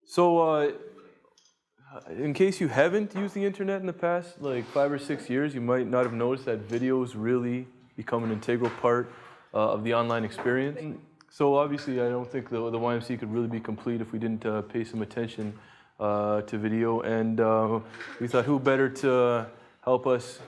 So, in case you haven't used the internet in the past, like 5 or 6 years, you might not have noticed that videos really become an integral part of the online experience. So obviously, I don't think the YMC could really be complete if we didn't pay some attention to video. And we thought, who better to help us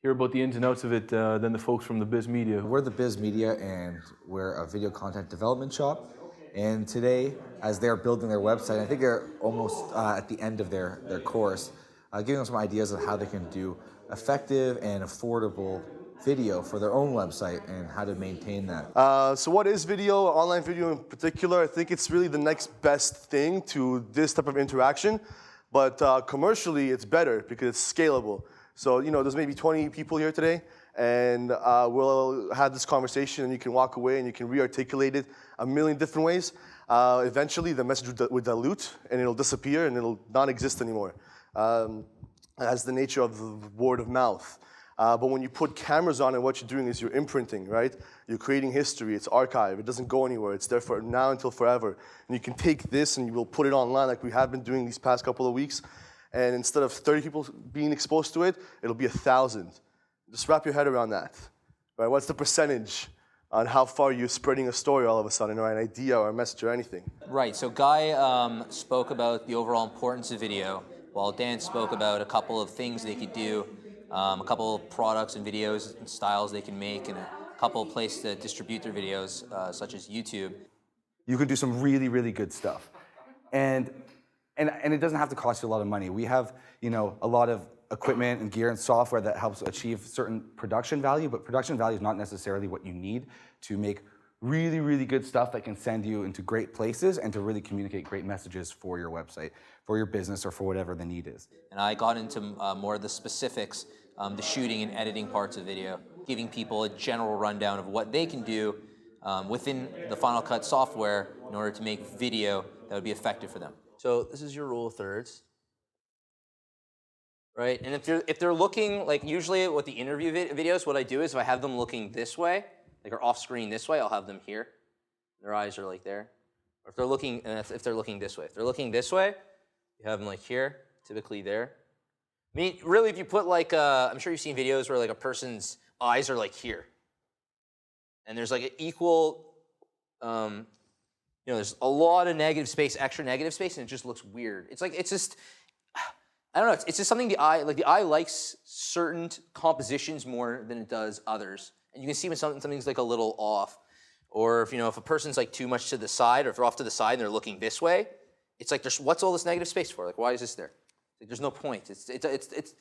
hear about the ins and outs of it than the folks from the Biz Media. We're the Biz Media, and we're a video content development shop. And today, as they're building their website, I think they're almost at the end of their course, giving them some ideas of how they can do effective and affordable video for their own website and how to maintain that. So what is video, online video in particular? I think it's really the next best thing to this type of interaction, but commercially it's better because it's scalable. So, you know, there's maybe 20 people here today, and we'll have this conversation and you can walk away and you can re-articulate it a million different ways. Eventually the message will dilute and it'll disappear and it'll not exist anymore. That's the nature of the word of mouth. But when you put cameras on, and what you're doing is you're imprinting, right? You're creating history, it's archive, it doesn't go anywhere, it's there for now until forever. And you can take this and you will put it online like we have been doing these past couple of weeks, and instead of 30 people being exposed to it, it'll be 1,000. Just wrap your head around that, right? What's the percentage on how far you're spreading a story all of a sudden, or an idea or a message or anything? Right, so Guy spoke about the overall importance of video, while Dan spoke about a couple of things they could do, a couple of products and videos and styles they can make, and a couple of places to distribute their videos, such as YouTube. You can do some really, really good stuff. And it doesn't have to cost you a lot of money. We have, you know, a lot of equipment and gear and software that helps achieve certain production value, but production value is not necessarily what you need to make really, really good stuff that can send you into great places and to really communicate great messages for your website, for your business, or for whatever the need is. And I got into more of the specifics, the shooting and editing parts of video, giving people a general rundown of what they can do within the Final Cut software in order to make video that would be effective for them. So this is your rule of thirds, right? And if they're looking, like usually with the interview videos, what I do is if I have them looking this way, like or off screen this way, I'll have them here. Their eyes are like there. Or if they're looking, if they're looking this way, if they're looking this way, you have them like here, typically there. I mean, really, if you put like, I'm sure you've seen videos where like a person's eyes are like here, and there's like an equal. You know, there's a lot of negative space, extra negative space, and it just looks weird. It's like, it's just, I don't know, it's just something the eye likes certain compositions more than it does others. And you can see when something's like a little off. Or if, you know, if a person's like too much to the side, or if they're off to the side and they're looking this way, it's like, what's all this negative space for? Like, why is this there? Like, there's no point. It's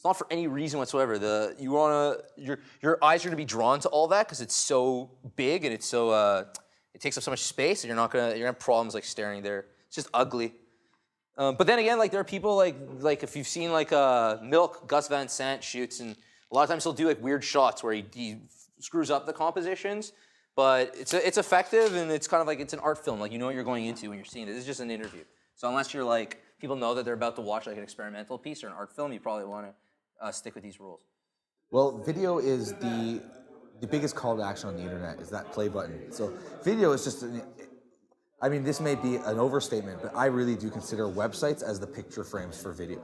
not for any reason whatsoever. Your eyes are gonna be drawn to all that because it's so big and it's so, it takes up so much space, and you're gonna have problems like staring there. It's just ugly. But then again, like there are people like if you've seen like Milk, Gus Van Sant shoots, and a lot of times he'll do like weird shots where he screws up the compositions, but it's effective, and it's kind of like it's an art film. Like you know what you're going into when you're seeing it. This is just an interview. So unless you're like people know that they're about to watch like an experimental piece or an art film, you probably want to stick with these rules. Well, video is the biggest call to action on the internet is that play button. So video is just, I mean, this may be an overstatement, but I really do consider websites as the picture frames for video.